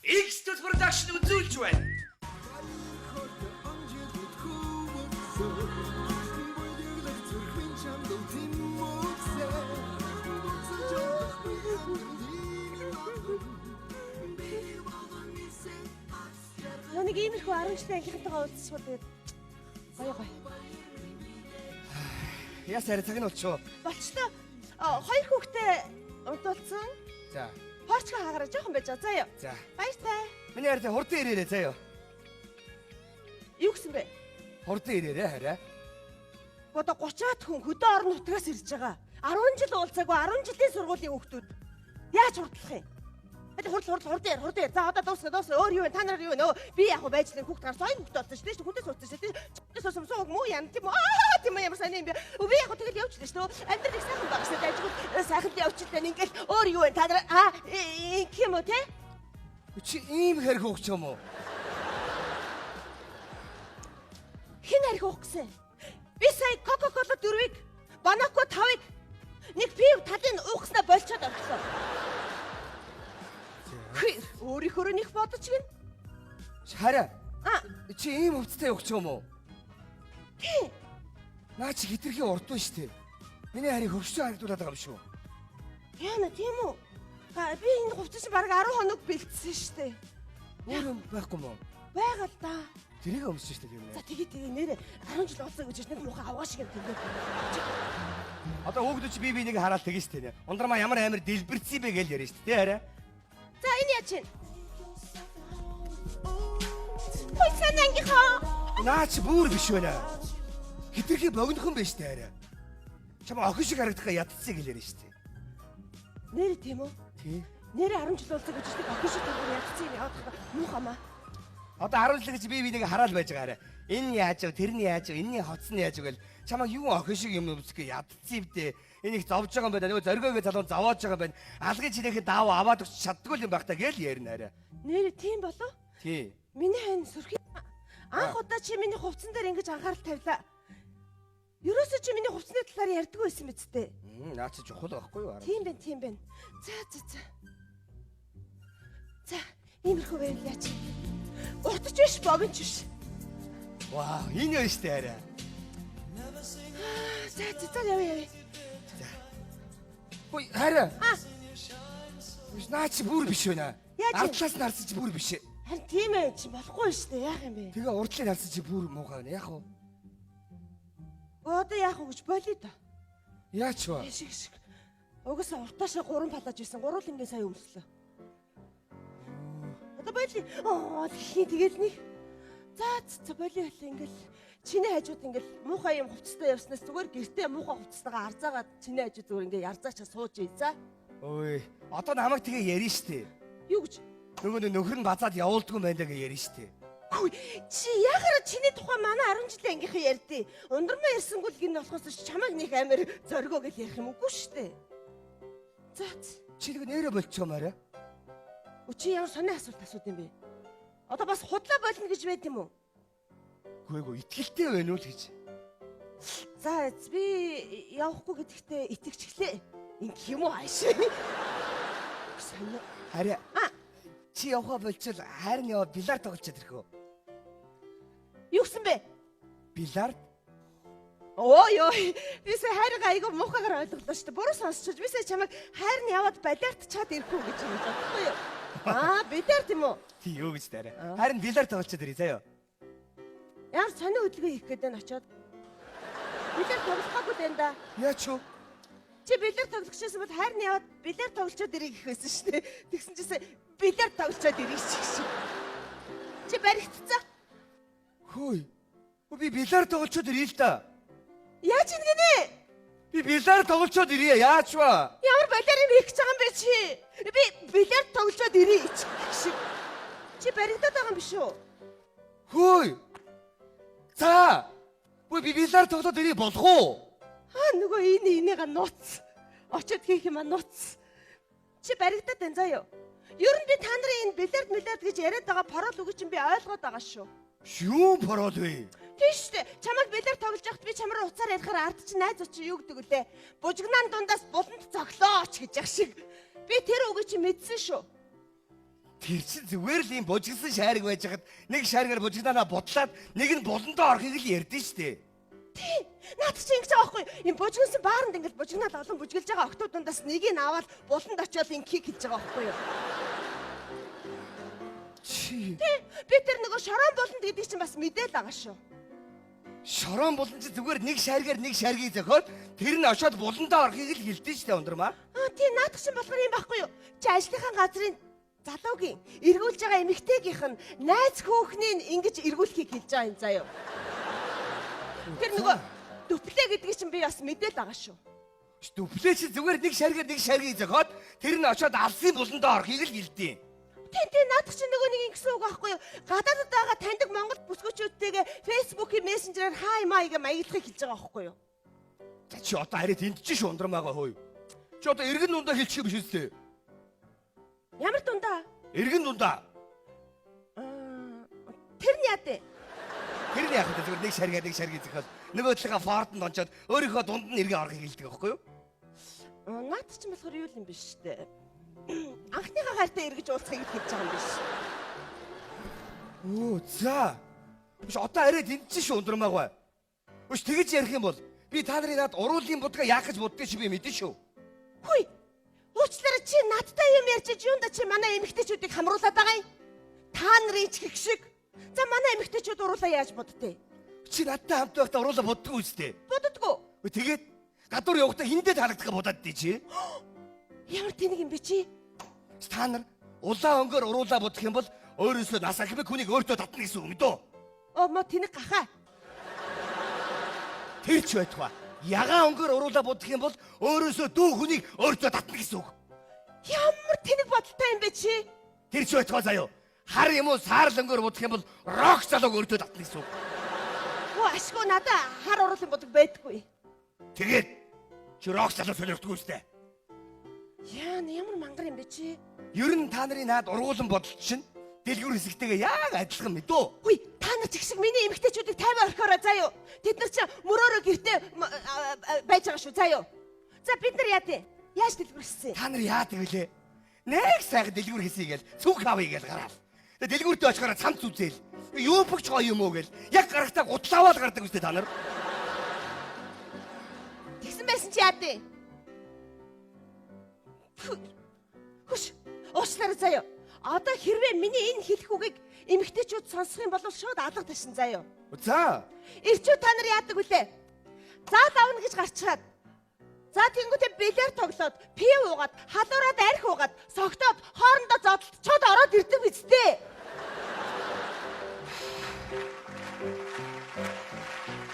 X-Tut Production үзүүлж байна. Нэг иймэрхүү 10 жилийн ангийнхантайгаа уулзсан тэгээд гоё. Ясаар цаг нь болчихоо. Болчлоо. Хоёр хүүхдээ унтуулсан. За. Порчга хаагараа жоохон байж байгаа. Заа юу. За. Баяртай. Миний хараа хурдан ирээрээ заа юу. Юу гэсэн бэ? Хурдан ирээрээ хараа. Одоо 30-аад хүн хөдөө орон нутгаас ирж байгаа. 10 жил уулзаагүй 10 жилийн сургуулийн хүүхдүүд. Яаж хурдлах юм? Хурдан. За одоо дуусна. Өөр юу вэ? Та нар юу вэ? Би яг байж нэг хүүхд гарсан. Хоёр хүүхд болсон шүү дээ. Хүнтэй суудсан шүү дээ. Тэс сууг муу ян тийм үү? Тийм ямар сайн юм бэ? Би яг тэгэл явчихлаа шүү дээ. Амьдрал их сайхан багсаа дайжгүй сайхан явчихлаа. Ингээл өөр юу вэ? Та нар ингэх юм уу те? Чи ийм хэрэг хөөгч юм уу? Хин хэрэг хөөх гэсэн? Би сая Coca-Cola 4-ийг, Banaco 5-ыг нэг пив талын уугснаа болчиход авчихсан. Өөрийнхөө нэг бодож гин. Хараа. Чи ийм өвцтэй өгч юм уу? Тий. Наа чи хитрхи урдсан шүү дээ. Миний харийг хөвшөө харагдуулаад байгаа юм шүү. Яна тийм үү? Би энэ хувцас бараг 10 хоног бэлдсэн шүү дээ. Өөр юм байхгүй мó? Байгаа л да. Тэрийг өмссөн шүү дээ тийм За тэгээ нэрээ 10 жил болсон гэж нэг муухай авгаа шиг юм тэгээд. Одоо хөөгдөж би нэг хараад тэгэн шүү дээ. Ундрмаа ямар амар дэлбэрцсэн бэ гэж ярьж шүү дээ хараа. За энэ яа чинь? Ой санангийнхаа. Наа чи бүр биш байна. Хитрхи богинохон байж тээ хараа. Чамаа охин шиг харагдах ядцсан гэж ярьж шүү дээ. Нэр тийм үү? Тий. Нэрээ 10 жил болсон гэж нэг охин шиг ядцсан юм яах вэ? Муухамаа. Одоо 10 жил гэж би нэг хараад байж байгаа хараа. Энэ яаж вэ? Тэр нь яаж вэ? Энийн хоц нь яаж вэ гэл чамаа юу охин шиг юм өмсгөө ядцсан юм дээ. Энийг зовж байгаа юм байна. Нөгөө зоргиогоо залуу зовоож байгаа юм байна. Алгын чинээхээ даав аваад өгч чаддгүй юм байх та гэл ярина хараа. Нэр тийм болов? Тий. Миний хань сүрхий. Анх удаа чи миний хувцсан дээр ингэж анхаарал тавилаа. Ерөөсөө чи миний хувцсны талаар ярьдгүй байсан биз дээ. Наа чи чухал байхгүй юу? Тийм байна. За. Иймэрхүү байвал яач. Уртч биш, богиноч биш. Вау, энэ юу штэ хараа. За яа. Хөөе, хараа. Наа чи бүр биш байна. Яаж? Ардлаас нарсан чи бүр биш. Харин тийм ээ чи болохгүй шүү дээ. Яах юм бэ? Тэгээ урдлын нарсан чи бүр муухай байна. Яах вэ? Одоо яах вэ гэж болио да. Яач вэ? Шиг. Угсаа уртаашаа 3 палаж ирсэн. Гуруулангийн сая өмслөө. Одоо болио. Тэгэл нэг. За болио ингээл чиний хажууд ингээл муухай юм хувцастай явснаас зүгээр гэртээ муухай хувцастайгаа арзаагаад чиний хажууд зүгээр ингээ ярзаачаа сууж ий за. Ой, одоо намайг тэгээ ярина штэ. Юу гэж? Нөгөө нөхөр нь базаад явуулдгүй байна даа гэж ярина штэ. Хүй, чи яхаар чиний тухай манай 10 жилийн ангийнхаа ярьдیں۔ Ундрмаа ярьсангүй л гин болохоос чамайг нэг амар зоргоо гэж ярих юм үгүй штэ. За. Чи нэг нэрэ болчихомаараа. Чи ямар сони асуулт асууд юм бэ? Одоо бас худлаа болно гэж байд юм уу? Гүйгүй итгэлтэй байна уу л гэж. За би явахгүй гэдэгтээ итгэжчлээ. Инх юм уу хаашаа? Сонио. Хараа. Чи явахаа болчихвол хайрны яваа бильярд тоглолцоод ирэх үү? Юу гэсэн бэ? Бильярд? Ой. Бисээ хайргаа айгу муухагаар ойлголоо шүү дээ. Буруу сонсчихж бисээ чамайг хайрны яваад бильярд чад ирэх үү гэж юм бодохгүй юу? Бильярд юм уу? Тий юу гэж таарай. Харин бильярд тоглолцоод ирээ заяа. Ямар сони хөдөлгөөн хийх гээд байна очоод. Бильярд тоглохгүй дээ да. Яач юу? Чи бильярд тоглохчсэн бол хайрны яваад бильярд тоглолцоод ирэх гэхээсэн шүү дээ. Тэгсэн чийсээ бильярд тоглолцоод ирэх шиг. Чи баригдцаа. Хөөе. Би бильярд тоглолцоод ирээ л да. Яаж ийм гинэ? Би бильярд тоглолцоод ирээ. Яач вэ? Ямар балиар юм хийх гэж байгаа юм бэ чи? Би бильярд тоглолцоод ирээ шиг. Чи баригдаад байгаа юм биш үү? Хөөе. За. Би бильярд тоглоод ирээ болох уу? Нөгөө энийга нууц. Очоод хийх юм нууц. Чи баригдаад байна заа юу? Ер нь би та нарын энэ бильярд гэж яриад байгаа парол үг чинь би ойлгоод байгаа шүү. Юу парол вэ? Тийш үү? Чамайг бильярд тоглож байхад би чамраа уцаар ярихаар ард чинь найз очих юу гэдэг үлээ. Бужигнаан дундаас буланд цоглооч гэж яг шиг. Би тэр үгийг чи мэдсэн шүү. Тэр чинь зүгээр л юм бужигсан шаариг байж хад нэг шааргаар бужигнаа бодлаад нэг нь болондоо орохыг л ярьдэн штэ. Тий. Наад чи ингэж байгаа байхгүй. Им бужигнсан бааранд ингэж бужигнаад олон бүжгэлж байгаа октоудаас нэгийг аваад буланд очиод инкийг хийж байгаа байхгүй юу? Чи Би тэр нөгөө шорон буланд гэдэг чинь бас мэдээл байгаа шүү. шорон болон чи зүгээр нэг шааргаар нэг шааргийг зөхиод тэр нь очиод буландаа орохыг л хэлдэн штэ ундрмаа. Тий наад чинь болохоор юм байхгүй юу? Чи ажлынхаа газрын залуугийн эргүүлж байгаа эмэгтэйгийнх нь найз хөөхнийг ингэж эргүүлэхийг хэлж байгаа юм заяа. Тэр нөгөө дүплээ гэдгийг чинь би бас мэдээл байгаа шүү. Дүплээ чи зүгээр нэг шааргаар нэг шааргийг зөхиод тэр нь очиод алсын буландаа орохыг л хэлдэг. Тий наад чинь нөгөө нэг ингэсэн үг байхгүй юу? Гадаадд байгаа таньдаг монгол бүсгүүчүүдтэйгээ фэйсбүүкийн мессенжерээр хай майга маягдлахыг хэлж байгаа байхгүй юу? За чи одоо хараад энд чи шундрмаагаа хөөе. Чи одоо эргэн дундаа хэлчих биш үстэй. Ямар дундаа? Эргэн дундаа. Тэр нь яа дээ? Тэр нь яах вэ? Зүгээр нэг шаргаа нэг шаргийг зөхиод нөгөө талынхаа фортонд онцоод өөрийнхөө дунд нь эргэн орохыг хэлдэг байхгүй юу? Наад чинь болохоор юу юм биш үү? Анхныхаа хайртай эргэж уулзахыг хэлж байгаа юм биш. Оо за. Биш одоо арайд энд чи шундрмаагаа. Биш тэгэж ярих юм бол би та нарын над уруулын будгаа яах гэж боддгийг чи би мэдэн шүү. Хүй. Уучлаарай чи надтай юм ярьж юунда чи манай эмэгтэйчүүдийг хамруулад байгаа юм? Та нарын ч гих шиг. За манай эмэгтэйчүүд уруулаа яаж боддөө? Чи надтай хамт байхдаа уруулаа боддгоо үстэй. Боддгоо. Тэгээд гадуур явахдаа хиндэ таалагдах бодоод тий чи. Ямар тэнэг юм бэ чи? Та нар улаан өнгөөр уруулаа бодох юм бол өөрөөсөө нас ахмаг хүнийг өөртөө татна гэсэн үг дөө. Оо мо тэнэг гахаа. Тэр ч байтугай. Ягаан өнгөөр уруулаа бодох юм бол өөрөөсөө дүү хүнийг өөртөө татна гэсэн үг. Ямар тэнэг бодолтой юм бэ чи? Тэр ч байтугай заяо. Хар юм уу саарл өнгөөр бодох юм бол рок залууг өөртөө татна гэсэн үг. Оо ашгүй надаа хар уруулын бодог байдаггүй. Тэгээд чи рок залуу сонирхдгүй үстэй. Яа ямар мангар юм бэ чи? Ер нь та нарын наад ургуулсан бодол чинь дэлгүүр хэсэгтэйгээ яг адилхан мэдөө. Хүй та нар ч их шиг миний эмэгтэйчүүдийг 50 орхиороо заяо. Тэд нар чи мөрөөрөө гэртээ байж байгаа шүү заяо. За бид нар яа тий? Яаж дэлгүүрсэн? Та нар яадаг вүлээ? Нэг сайхан дэлгүүр хийсэй гээл цүг хавъя гээл гараал. Тэгээ дэлгүүртээ очихоор цамц үзээл. Юу бөгч гоё юм уу гээл. Яг гарахтаа гутлаавал гардаг үстэй та нар. Тэгсэн байсан чи яа тий? Хүш. Уучлаарай заяо. Одоо хэрвээ миний энэ хэлэх үгийг эмэгтэйчүүд сонсох юм бол шууд алга ташин заяо. За. Ирчүүд та нар яадаг вүлээ? Заа давна гэж гарчаад. За тэнгуүтэ билер тоглоод, пив уугаад, халуураад арх уугаад, согтоод хоорондоо зодтолцоод ороод ирдэг үстэй.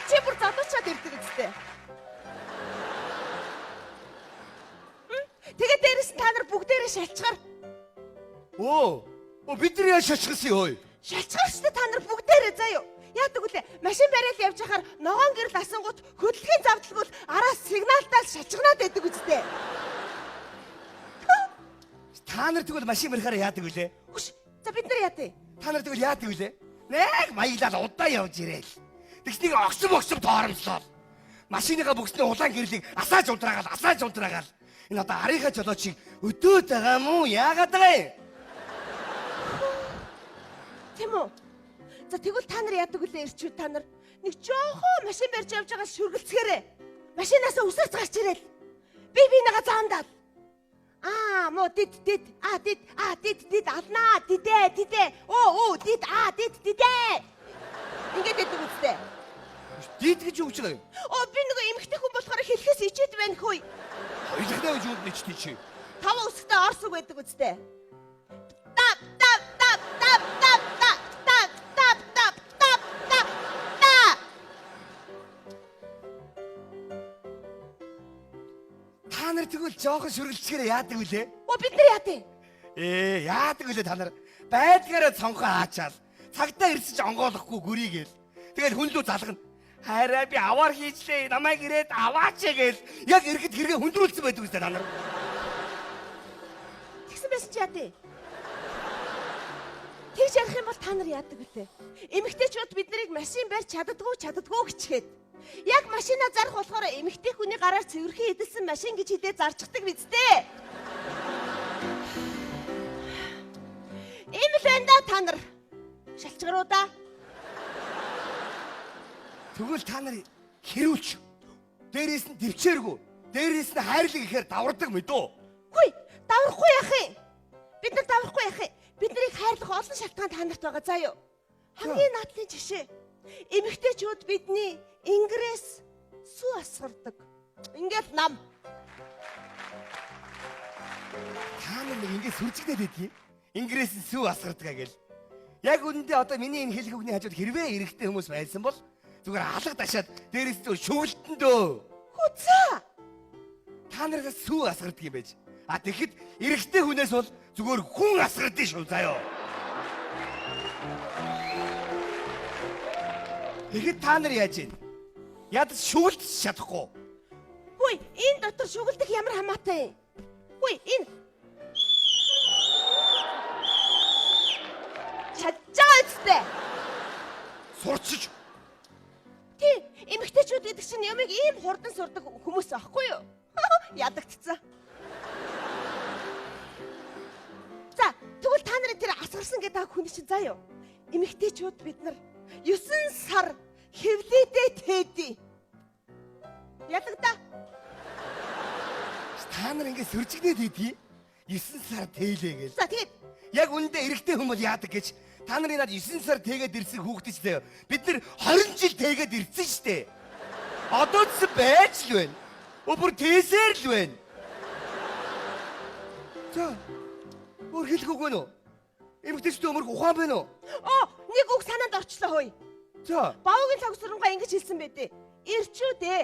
Чи бүр зодтолцоод ирдэг үстэй. Тэгээд дээрэс нь та нар бүгдээрээ шалчгаар. Оо бид нар яаж шашгасан юу? Шалчгаар ч та нар бүгдээрээ заяо. Яадаг үлээ машин бариад явж хахаар ногоон гэрэл асангууд хөдөлгөөний завдалгуул араас сигналтаар шалчгнаад байдаг үстэй. Та нар тэгвэл машин барихаараа яадаг үлээ? Хүш. За бид нар яадаг? Та нар тэгвэл яадаг үлээ? Нэг маяглал удаа явж ирээл. Тэгснийг огсом тоормслоо. Машиныхаа бүгсний улаан гэрлийг асааж унтраагаал. Энэ одоо арийнхаа жолоочийг өдөөд байгаа мó яагаад байгаа юм? Тийм үү? За тэгвэл та нар яадаг үлээ ирчүүд та нар нэг жоохон машин барьж явж байгаа шүргэлцгээрээ машинаасаа үсэрч гарч ирээл. Би бинийгаа заамдаад. Мо дид алнаа дидэ. Оо дид дидэ. Ингээд дэдэг үстэй. Дид гэж юу гэж байгаа юм? Би нөгөө эмэгтэй хүн болохоор хэлхээс ичээд байна хөөе. Хоёулаа гэж юунд нэчтэй чи? Тав үсгтээ орс үг байдаг үстэй. Та нар тэгвэл жоохон шүргэлцгээр яадаг үлээ? Бид нар яадаг? Яадаг үлээ та нар? Байдгаараа цонхоо хаачаал. Цагтаа ирсэж онгоолохгүй гүрийгээл. Тэгэл хүн лүү залгана. Хараа би аваар хийчлээ. Намайг ирээд аваач гээл. Яг ирэхэд хэрэгээ хүндрүүлсэн байдаг үстэй та нар. Тэгсэн байсан чи яадаг? Тэгж ярих юм бол та нар яадаг үлээ? Эмэгтэйчүүд бид нарыг машин барьж чаддгүй гिचгээд. Яг машина зарах болохоор эмэгтэй хүний гараар цэвэрхэн эдэлсэн машин гэж хэлээ зарчдаг биз дээ. байна да та нар. Шалчгаруудаа. Тэгвэл та нар хэрүүлч. Дээрээс нь төвчээргүй. Дээрээс нь хайрлаг ихээр давардаг мэдөө. Хүй, даврахгүй яах юм? Бид нар даврахгүй яах юм? Бид нарыг хайрлах олон шалтгаан та нарт байгаа заа юу? Хамгийн наадлын жишээ. Эмэгтэйчүүд бидний ингрээс сүү асгардаг. Ингээд нам. Та нар нэг ингэ сүржигдээд байдгийг. Ингрээс нь сүү асгардаг гэл. Яг үүндээ одоо миний энэ хэлэх үгний хажууд хэрвээ эрэгтэй хүмүүс байсан бол зүгээр алга дашаад дээрээс зүгээр шүглэлтэн дөө. Хүзээ. Та нараас сүү асгардаг юм байж. А тэгэхэд эрэгтэй хүнээс бол зүгээр хүн асгардыг шүү заяо. Тэгэхэд та нар яаж ийн? Ядаж шүглэж чадахгүй. Хүй, энэ дотор шүглдэг ямар хамаатай юм? Хүй, энэ чадчихаа үстэй. Сурчиж. Тий, эмэгтэйчүүд гэдэг чинь ямиг ийм хурдан сурдаг хүмүүс аахгүй юу? Ядагдцсан. За, тэгвэл та нарын тэр асгарсан гэдэг хүн чинь заа юу? Эмэгтэйчүүд бид нар 9 сар хэвлээдээ тээдий. Ядагдаа. Та нар ингэ сүржигдээд идэгий. 9 сар тээлээ гэл. За, тэгээд Яг үндэ эрэгтэй хүмүүс яадаг гэж та нарын над 9 сар тэгээд ирсэн хүүхдээ ч заяа. Бид нар 20 жил тэгээд ирсэн штэ. Одоо ч байж л байна. Өөр тээсээр л байна. За. Өөр хэлэх үг байна уу? Эмэгтэйчүүд өмөрх ухаан байна уу? нэг үг санаанд орчлоо хөөе. За. Баогийн цогцронгаа ингэж хэлсэн байдэ. Ирчүүдээ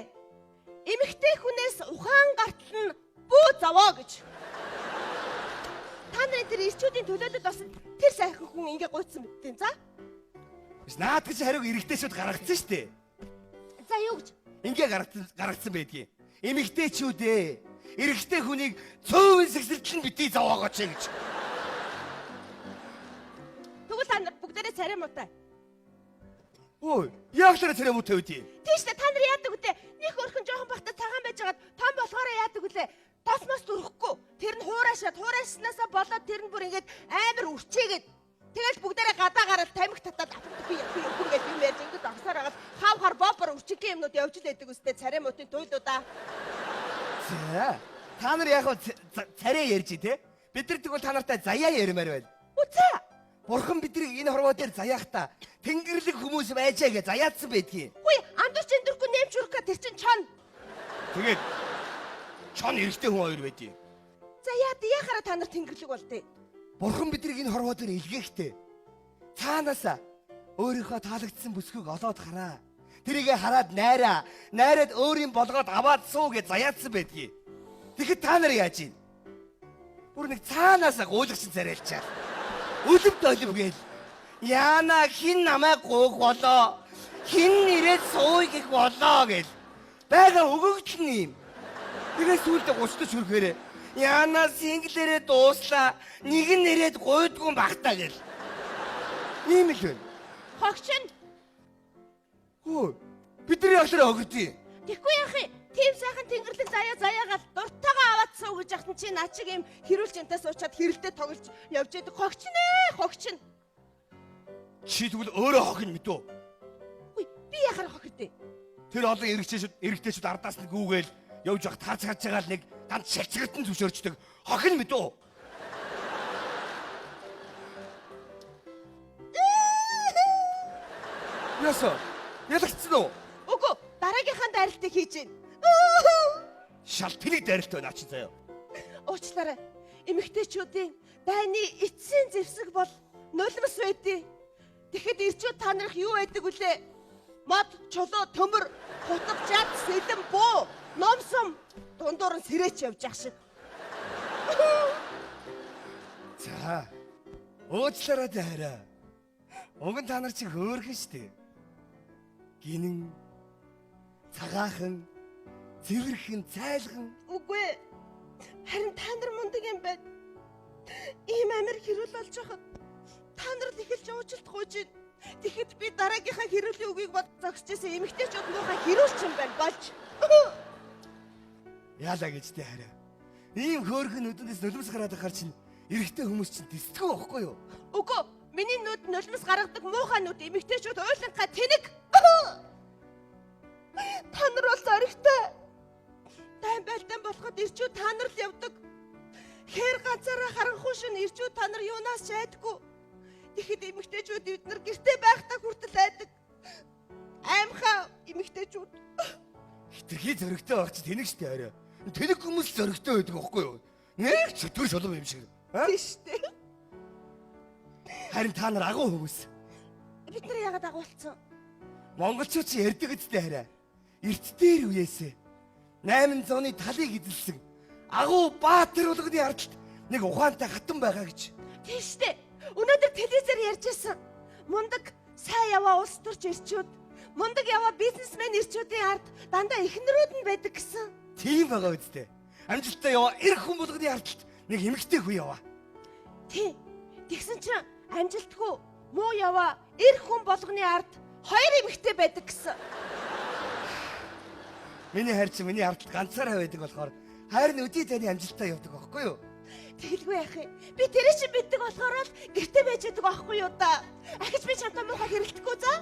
эмэгтэй хүнээс ухаан гартал нь бүү заваа гэж. Та нарын тэр ирчүүдийн төлөөлөлд бас тэр сайхан хүн ингэ гуйцсан мэдтэн за. Биш наад гэж хариуг эрэгтэйчүүд гаргацсан штэ. За юу гэж? Ингээ гаргацсан байдгийг. Эмэгтэйчүүдээ эрэгтэй хүнийг цөөвөн сэгсэлтэн битгий заваагач гэж. Тэгвэл та нар бүгдээрээ царай муутай. Ой, яг тэр царай муутай үгүй. Тийш та нар яадаг үлээ? Них өрхөн жоохон бахта цагаан байж байгаад том болохоор яадаг үлээ? Тосмос дүрхгүй. Тэр нь хуурайснасаа болоод тэр нь бүр ингэж амар үрчээгээд тэгэл бүгдээрээ гадаа гараад тамхи татаад би үргээд юм ярьж ингэж огсоор хагаад хавхаар бобор үрчигэн юмнууд явж л байдаг үстэй царай муутын туйлуудаа. За. Та нар яг царай ярьж тий. Бид нар тэгвэл та нартай заяа ярмаар байна. Үгүй. Бурхан биднийг энэ хорвоо дээр заяахта тэнгэрлэг хүмүүс байжаа гэж заяатсан байдгийг. Үгүй, андуурч эндүрхгүй нэмж үрэх тэр чин чон. Тэгээд чон эрэгтэй хүн хоёр байдгийг. За яахаараа та нар тэнгэрлэг болдё. Бурхан биднийг энэ хорвоо дээр илгээхтэй. Цаанаасаа өөрийнхөө таалагдсан бүсгүйг олоод хараа. Тэрийгэ хараад найраад өөрийн болгоод аваад суу гэж заяатсан байдгийг. Тэгэхэд та нар яаж ийн? Бүр нэг цаанаасаа гуулагчин царайлчаа. Үлэмт олив гээл. Яана хин намайг гууг болоо. Хин нэрээд сууй гэх болоо гээл. Бага өгөгдөн юм. Тэгээд сүүлдээ гуцтаж хөрөхөөрэ. Яана синглэрээ дууслаа. Нэг нь нэрээд гуйдгүй багтаа гээл. Ийм л байна. Хогч нь. Хөө. Бидний ягшраа өгдөө. Тэгэхгүй яах юм? Тим сайхан тэнгэрлэг заяагаад дуртайгаа аваад суу гэж яхад чи наа чиг юм хэрүүлж энтээ суучаад хэрэлдээ тоглож явж байдаг. Хогч нь. Чи тэгвэл өөрөө хохин мэдв. Үгүй би яхаар хохирдээ. Тэр олон эрэгтэйчүүд ардаас нэг гүүгээл явж явах тарц харж байгаа л нэг ганц шалчгартан зөвшөөрчдөг хохин мэдв. Ясаа. Ялагдсан уу? Үгүй дараагийнхаа дайралтыг хийж гин. Шалтгааны дайралт байна чи заяа. Уучлаарай. Эмэгтэйчүүдийн дайны эцсийн зэвсэг бол нулимс байдیں۔ Тэгэхэд ирчүүд та нарах юу байдаг вүлээ? Мод, чулуу, төмөр, хутгчаад, сэлэн, буу, номсом дундуур нь сэрээч явж ах шиг. За. Уучлаарай дайраа. Уг нь та нар чи хөөрхөн штэ. Гинэн цагаахан цэвэрхэн цайлхан. Үгүй. Харин та нар мундаг юм байна. Ийм амир хэрүүл болж хахад та нар л эхэлж уучлалт гуйж байна. Тэгэхэд би дараагийнхаа хэрүүлийн үгийг бод зогсчихсан эмэгтэйчүүд муухай хэрүүлч юм байна болж. Яалаа гэжтэй хараа. Ийм хөөрхөн нүднээс нулимс гараад ахаар чинь эрэгтэй хүмүүс чинь дэсдэггүй байхгүй юу? Үгүй, миний нүд нулимс гаргадаг муухай нүд эмэгтэйчүүд уйланхаа тэнэг. Та нар бол зоригтой. Тайм байлдан болоход ирчүүд та нар л явдаг. Хээр ганцаараа харанхуй шин ирчүүд та нар юунаас ч айдаггүй. Тэгэхэд эмэгтэйчүүд бид нар гэртээ байхдаа хүртэл айдаг. Аймхаа эмэгтэйчүүд. Хитрхи зөрөгтэй байх чи тэнэг штэ арай. Тэнэг хүмүүс зөрөгтэй байдаг байхгүй юу? Нэг чөтгөр шулуун юм шиг. Тийш үү? Харин та нар агуу хүмүүс. Бид нар яагаад агуулсан? Монголчууд чи ярьдаг гэдэгтэй хараа. Эрт дээр үеэсээ 800-ны талыг эзэлсэн агуу баатар болгоны ардалт нэг ухаантай хатан байгаа гэж. Тийш үү? Өнөөдөр телевизээр ярьж байсан. Мундаг сайн яваа улс төрч ирчүүд, мундаг яваа бизнесмен ирчүүдийн ард дандаа эхнэрүүд нь байдаг гэсэн. Тийм байгаа үстэй. Амжилттай яваа эр хүн болгоны ардалт нэг эмэгтэй хүн яваа. Тий. Тэгсэн чинь амжилтгүй муу яваа эр хүн болгоны ард хоёр эмэгтэй байдаг гэсэн. Миний хайр чи миний ардалт ганцаараа байдаг болохоор хайр нь өдий таны амжилттай явдаг байхгүй юу? Тэгэлгүй яах юм. Би тэрэ чинь мэддэг болохоор л гэрте байж байдаг байхгүй юу да. Ахиж би чамтай муухай хэрэлдэхгүй за.